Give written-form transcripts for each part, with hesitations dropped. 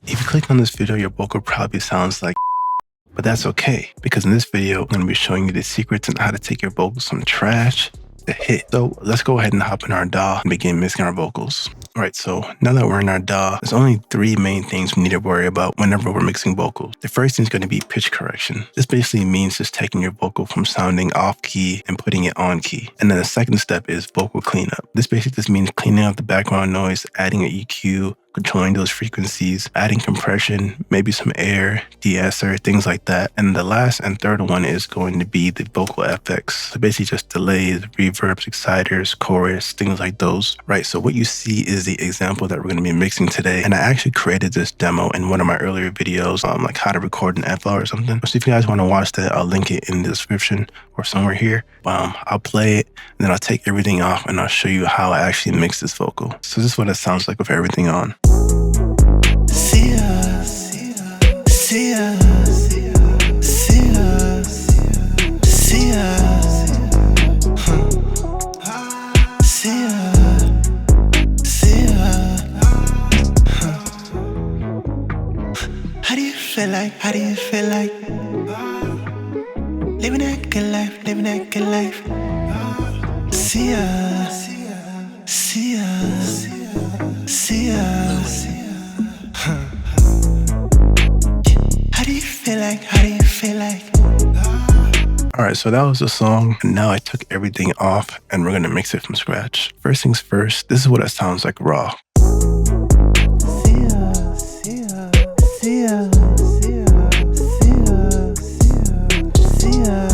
If you click on this video, your vocal probably sounds like but that's okay, because in this video, I'm going to be showing you the secrets on how to take your vocals from trash to hit. So let's go ahead and hop in our DAW and begin mixing our vocals. All right, so now that we're in our DAW, there's only three main things we need to worry about whenever we're mixing vocals. The first thing is going to be pitch correction. This basically means just taking your vocal from sounding off key and putting it on key. And then the second step is vocal cleanup. This basically just means cleaning up the background noise, adding an EQ, controlling those frequencies, adding compression, maybe some air, de-esser, things like that. And the last and third one is going to be the vocal effects. So basically just delays, reverbs, exciters, chorus, things like those. Right, so what you see is the example that we're going to be mixing today. And I actually created this demo in one of my earlier videos, like how to record an FL or something. So if you guys want to watch that, I'll link it in the description or somewhere here. I'll play it, and then I'll take everything off and I'll show you how I actually mix this vocal. So this is what it sounds like with everything on. See us, see us, see us, see us, see us, see us. How do you feel like? How do you feel like? Living that good life, living that good life. See us, see us, see us. How do you feel like? How do you feel like? All right, so that was the song, and now I took everything off and we're gonna mix it from scratch. First things first, this is what it sounds like raw. See us, see us, see us, see us, see us, see us.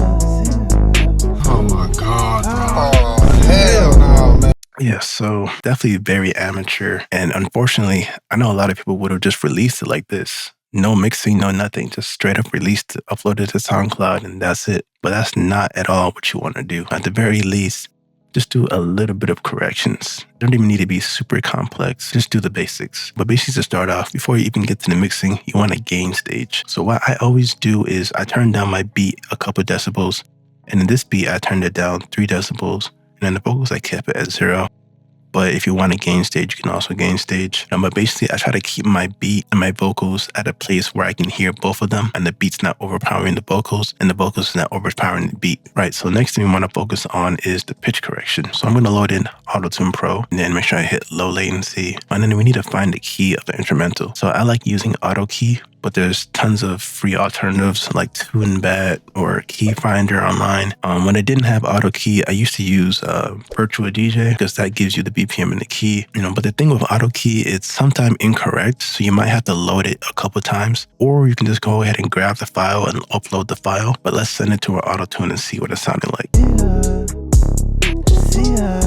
Oh my God, bro. Oh, hell no, man. Yeah, so definitely very amateur. And unfortunately, I know a lot of people would have just released it like this. No mixing, no nothing, just straight up released it, uploaded to SoundCloud, and that's it. But that's not at all what you want to do. At the very least, just do a little bit of corrections. Don't even need to be super complex. Just do the basics. But basically to start off, before you even get to the mixing, you want a gain stage. So what I always do is I turn down my beat a couple decibels. And in this beat, I turned it down 3 decibels. And then the vocals, I kept it at 0. But if you want to gain stage, you can also gain stage. But basically, I try to keep my beat and my vocals at a place where I can hear both of them, and the beat's not overpowering the vocals, and the vocals is not overpowering the beat. Right, so next thing we want to focus on is the pitch correction. So I'm going to load in Autotune Pro, and then make sure I hit low latency. And then we need to find the key of the instrumental. So I like using auto key, but there's tons of free alternatives like TuneBat or Key Finder online. When I didn't have auto key, I used to use Virtual DJ because that gives you the BPM and the key. But the thing with auto key, it's sometimes incorrect, so you might have to load it a couple times, or you can just go ahead and grab the file and upload the file. But let's send it to our Autotune and see what it sounded like. See us,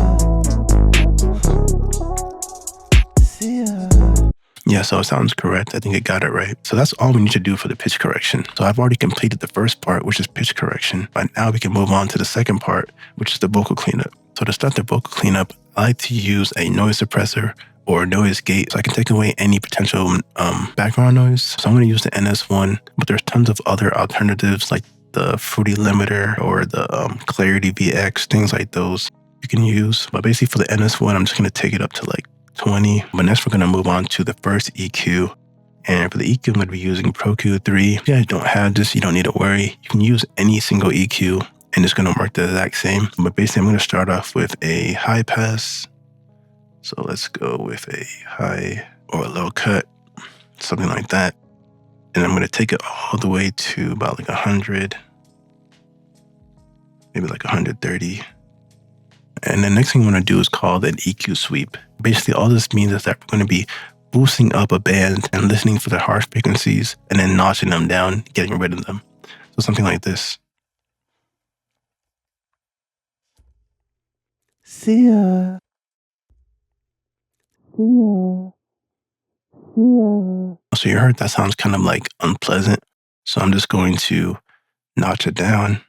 see us. Yeah, so it sounds correct. I think it got it right. So that's all we need to do for the pitch correction. So I've already completed the first part, which is pitch correction. But now we can move on to the second part, which is the vocal cleanup. So to start the vocal cleanup, I like to use a noise suppressor or noise gate so I can take away any potential background noise. So I'm going to use the NS1, but there's tons of other alternatives like the Fruity Limiter or the Clarity VX, things like those you can use. But basically for the NS1, I'm just going to take it up to like 20. But next we're going to move on to the first EQ. And for the EQ, I'm going to be using Pro Q3. If you guys don't have this, you don't need to worry. You can use any single EQ and it's going to work the exact same. But basically, I'm going to start off with a high pass. So let's go with a high or a low cut, something like that. And I'm going to take it all the way to about like 100, maybe like 130. And the next thing I'm going to do is called an EQ sweep. Basically, all this means is that we're going to be boosting up a band and listening for the harsh frequencies and then notching them down, getting rid of them. So something like this. See us, see us, see us. So you heard that sounds kind of like unpleasant. So I'm just going to notch it down.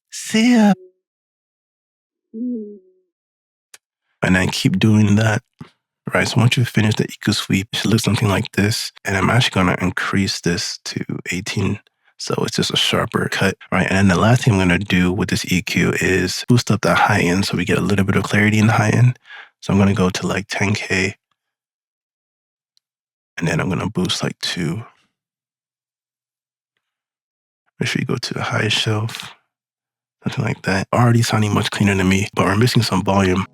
See us. And then keep doing that. Right, so once you finish the EQ sweep, it should look something like this. And I'm actually going to increase this to 18. So it's just a sharper cut, right? And then the last thing I'm going to do with this EQ is boost up the high end so we get a little bit of clarity in the high end. So I'm going to go to like 10K. And then I'm going to boost like 2. Make sure you go to the highest shelf. Something like that. Already sounding much cleaner than me, but we're missing some volume.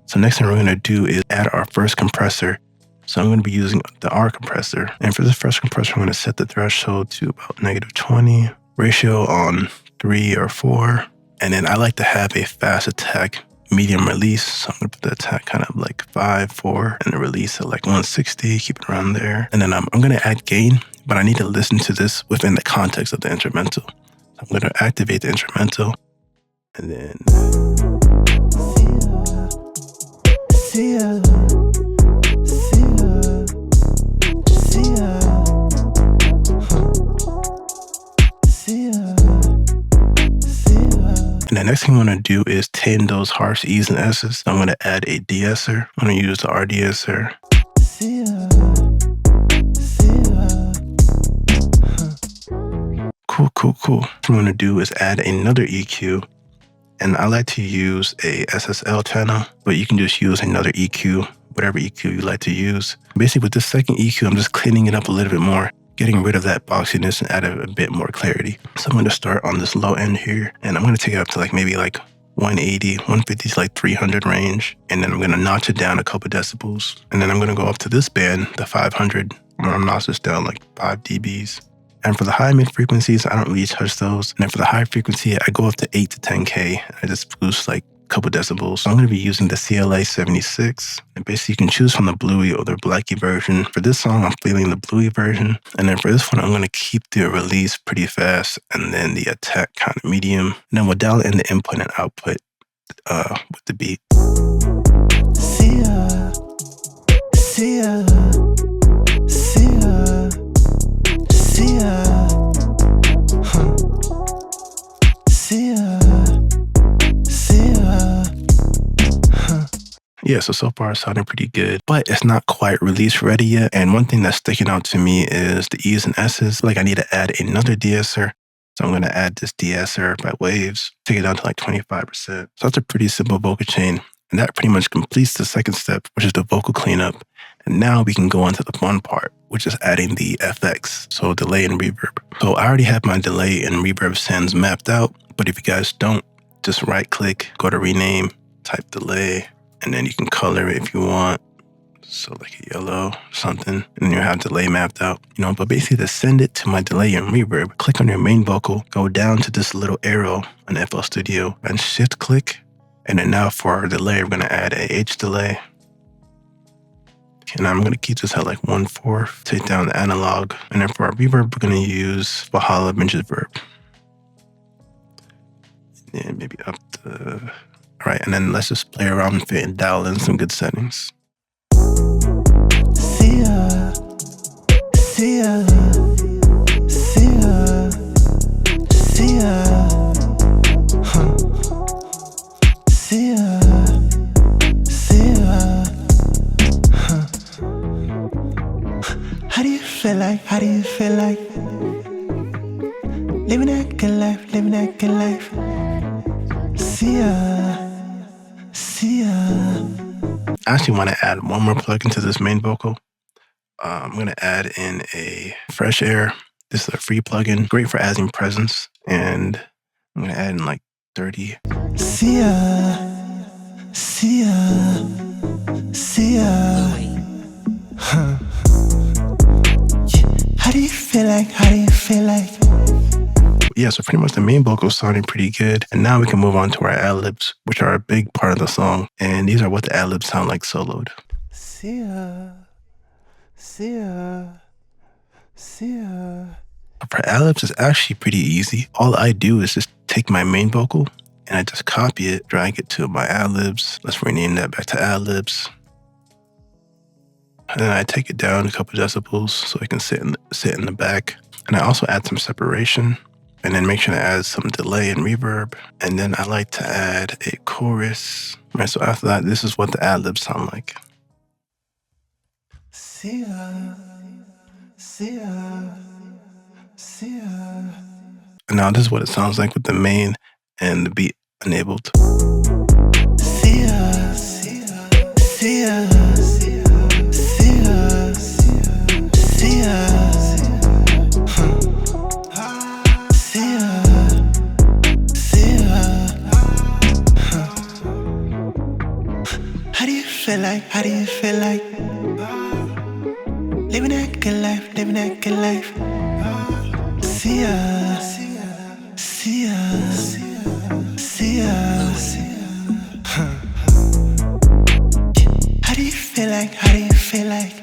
So next thing we're going to do is add our first compressor. So I'm going to be using the R compressor. And for this first compressor, I'm going to set the threshold to about -20. Ratio on 3 or 4. And then I like to have a fast attack medium release. So I'm going to put the attack kind of like 5, 4, and the release at like 160, keep it around there. And then I'm going to add gain, but I need to listen to this within the context of the instrumental. So I'm going to activate the instrumental. And then and the next thing I'm going to do is tame those harsh E's and S's. So I'm going to add a de-esser. I'm going to use the R de-esser. Cool. What I'm going to do is add another EQ. And I like to use a SSL channel, but you can just use another EQ, whatever EQ you like to use. Basically, with this second EQ, I'm just cleaning it up a little bit more, getting rid of that boxiness and add a bit more clarity. So I'm going to start on this low end here, and I'm going to take it up to maybe 180, 150 to 300 range. And then I'm going to notch it down a couple decibels. And then I'm going to go up to this band, the 500, where I'm notch this down 5 dBs. And for the high mid frequencies, I don't really touch those. And then for the high frequency, I go up to 8 to 10K. I just boost a couple decibels. So I'm going to be using the CLA 76. And basically, you can choose from the bluey or the blacky version. For this song, I'm feeling the bluey version. And then for this one, I'm going to keep the release pretty fast and then the attack kind of medium. And then we'll dial in the input and output with the beat. Yeah, so far it's sounding pretty good, but it's not quite release ready yet. And one thing that's sticking out to me is the E's and S's. I need to add another de-esser. So I'm going to add this de-esser by waves, take it down to 25%. So that's a pretty simple vocal chain. And that pretty much completes the second step, which is the vocal cleanup. And now we can go on to the fun part, which is adding the FX, so delay and reverb. So I already have my delay and reverb sends mapped out, but if you guys don't, just right click, go to rename, type delay, and then you can color it if you want. So a yellow, something, and you have delay mapped out, but basically to send it to my delay and reverb, click on your main vocal, go down to this little arrow on FL Studio and shift click. And then now for our delay, we're going to add a H delay. And I'm going to keep this at 1/4, take down the analog. And then for our reverb, we're going to use Valhalla Binge's verb. And maybe up to... All right, and then let's just play around with it and dial in some good settings. How do you feel like living that good life? See ya. I actually want to add one more plugin to this main vocal. I'm going to add in a Fresh Air. This is a free plugin, great for adding presence. And I'm going to add in 30. See ya. Huh. How do you feel like? Yeah, so pretty much the main vocal is sounding pretty good. And now we can move on to our Adlibs, which are a big part of the song. And these are what the Adlibs sound like soloed. See ya. For Adlibs, it's actually pretty easy. All I do is just take my main vocal and I just copy it, drag it to my Adlibs. Let's rename that back to Adlibs. And then I take it down a couple decibels so it can sit in the back. And I also add some separation and then make sure to add some delay and reverb. And then I like to add a chorus. All right, so after that, this is what the Adlibs sound like. See ya. And now this is what it sounds like with the main and the beat enabled. See ya. living that good life, living that good life. See ya, see ya, see ya. How do you feel like? How do you feel like?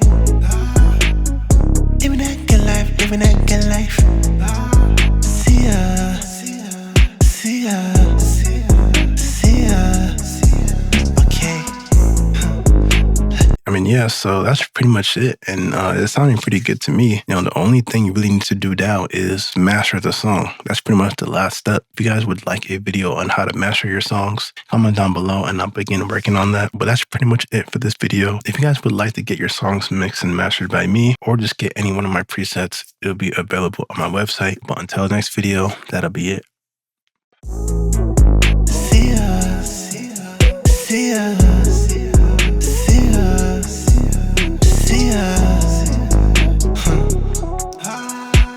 Living that good life, living that good life. See ya, see ya, see ya. Okay. I mean, yeah, so that's pretty much it. And it's sounding pretty good to me. You know, the only thing you really need to do now is master the song. That's pretty much the last step. If you guys would like a video on how to master your songs, comment down below and I'll begin working on that. But that's pretty much it for this video. If you guys would like to get your songs mixed and mastered by me, or just get any one of my presets, it'll be available on my website. But until the next video, that'll be it.